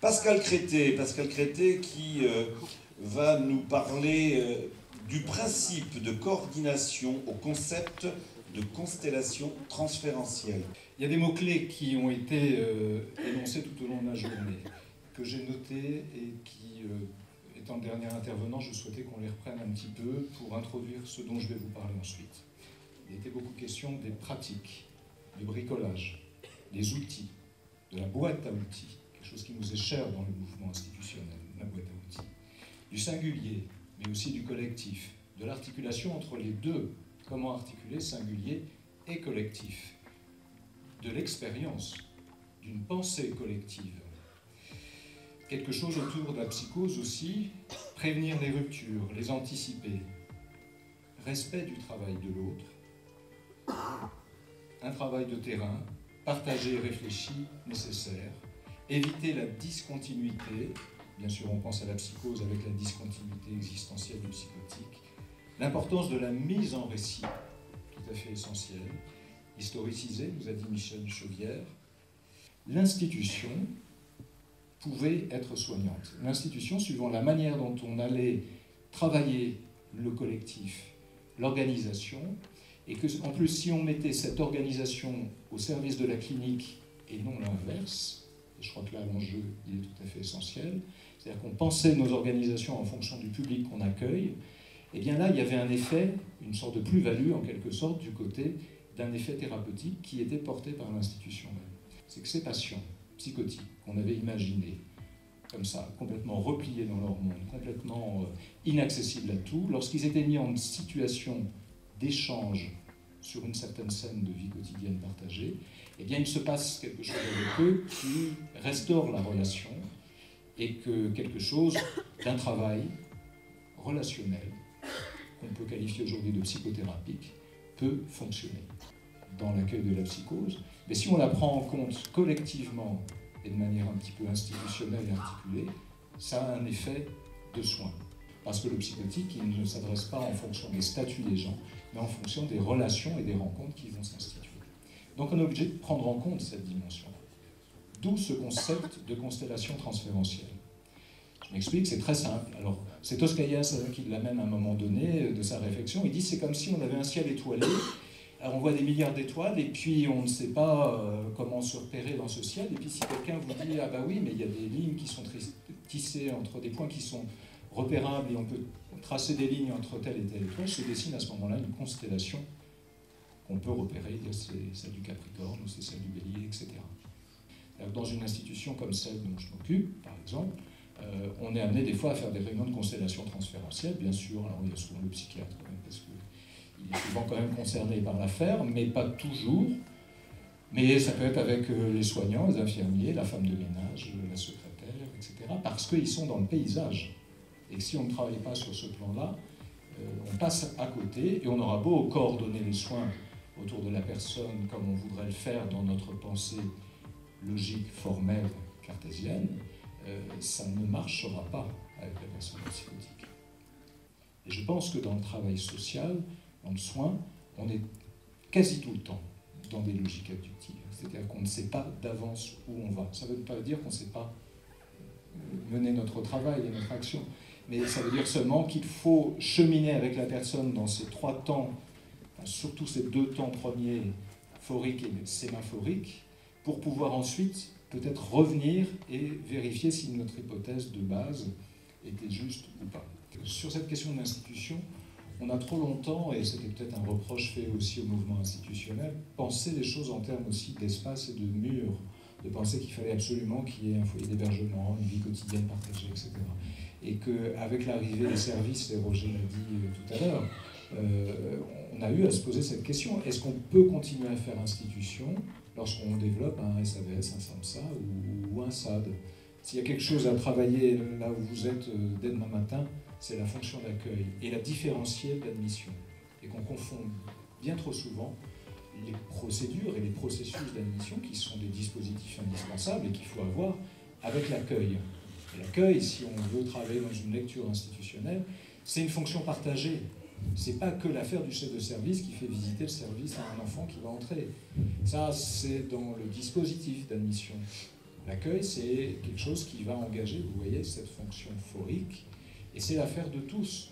Pascal Crété qui va nous parler du principe de coordination au concept de constellation transférentielle. Il y a des mots-clés qui ont été énoncés tout au long de la journée, que j'ai notés et qui, étant le dernier intervenant, je souhaitais qu'on les reprenne un petit peu pour introduire ce dont je vais vous parler ensuite. Il était beaucoup question des pratiques, du bricolage, des outils, de la boîte à outils, quelque chose qui nous est cher dans le mouvement institutionnel, la boîte à outils, du singulier, mais aussi du collectif, de l'articulation entre les deux, comment articuler singulier et collectif, de l'expérience, d'une pensée collective. Quelque chose autour de la psychose aussi, prévenir les ruptures, les anticiper, respect du travail de l'autre, un travail de terrain, partagé et réfléchi, nécessaire, éviter la discontinuité, bien sûr on pense à la psychose avec la discontinuité existentielle du psychotique, l'importance de la mise en récit, tout à fait essentielle, historicisée, nous a dit Michel Chauvière, l'institution pouvait être soignante. L'institution, suivant la manière dont on allait travailler le collectif, l'organisation, et que, en plus, si on mettait cette organisation au service de la clinique et non l'inverse, et je crois que là, l'enjeu, il est tout à fait essentiel, c'est-à-dire qu'on pensait nos organisations en fonction du public qu'on accueille, et bien là, il y avait un effet, une sorte de plus-value, en quelque sorte, du côté d'un effet thérapeutique qui était porté par l'institution même. C'est que ces patients psychotiques qu'on avait imaginés, comme ça, complètement repliés dans leur monde, complètement inaccessibles à tout, lorsqu'ils étaient mis en situation d'échange sur une certaine scène de vie quotidienne partagée, eh bien il se passe quelque chose avec eux qui restaure la relation et que quelque chose d'un travail relationnel, qu'on peut qualifier aujourd'hui de psychothérapique, peut fonctionner dans l'accueil de la psychose. Mais si on la prend en compte collectivement et de manière un petit peu institutionnelle et articulée, ça a un effet de soin. Parce que le psychotique, il ne s'adresse pas en fonction des statuts des gens, mais en fonction des relations et des rencontres qui vont s'instituer. Donc on est obligé de prendre en compte cette dimension. D'où ce concept de constellation transférentielle. Je m'explique, c'est très simple. Alors, c'est Toscaïas qui l'amène à un moment donné de sa réflexion. Il dit c'est comme si on avait un ciel étoilé. Alors, on voit des milliards d'étoiles et puis on ne sait pas comment se repérer dans ce ciel. Et puis si quelqu'un vous dit ah bah oui, mais il y a des lignes qui sont tissées entre des points qui sont repérables et on peut tracer des lignes entre telle et telle étoile, se dessine à ce moment-là une constellation qu'on peut repérer. C'est celle du Capricorne ou c'est celle du Bélier, etc. Alors, dans une institution comme celle dont je m'occupe, par exemple, on est amené des fois à faire des réunions de constellation transférentielle, bien sûr. Alors il y a souvent le psychiatre, parce qu'il est souvent quand même concerné par l'affaire, mais pas toujours. Mais ça peut être avec les soignants, les infirmiers, la femme de ménage, la secrétaire, etc. Parce qu'ils sont dans le paysage. Et si on ne travaille pas sur ce plan-là, on passe à côté et on aura beau coordonner les soins autour de la personne comme on voudrait le faire dans notre pensée logique, formelle, cartésienne, ça ne marchera pas avec la personne psychotique. Et je pense que dans le travail social, dans le soin, on est quasi tout le temps dans des logiques abductives. C'est-à-dire qu'on ne sait pas d'avance où on va. Ça ne veut pas dire qu'on ne sait pas mener notre travail et notre action, mais ça veut dire seulement qu'il faut cheminer avec la personne dans ces trois temps, enfin, surtout ces deux temps premiers, phoriques et sémaphoriques, pour pouvoir ensuite peut-être revenir et vérifier si notre hypothèse de base était juste ou pas. Sur cette question de l'institution, on a trop longtemps, et c'était peut-être un reproche fait aussi au mouvement institutionnel, pensé les choses en termes aussi d'espace et de murs, de penser qu'il fallait absolument qu'il y ait un foyer d'hébergement, une vie quotidienne partagée, etc. Et qu'avec l'arrivée des services, et Roger l'a dit tout à l'heure, on a eu à se poser cette question, est-ce qu'on peut continuer à faire institution lorsqu'on développe un SAVS, un SAMSA ou un SAD? S'il y a quelque chose à travailler là où vous êtes dès demain matin, c'est la fonction d'accueil et la différentielle d'admission. Et qu'on confond bien trop souvent les procédures et les processus d'admission qui sont des dispositifs indispensables et qu'il faut avoir avec l'accueil. Et l'accueil, si on veut travailler dans une lecture institutionnelle, c'est une fonction partagée. C'est pas que l'affaire du chef de service qui fait visiter le service à un enfant qui va entrer. Ça, c'est dans le dispositif d'admission. L'accueil, c'est quelque chose qui va engager, vous voyez, cette fonction phorique, et c'est l'affaire de tous.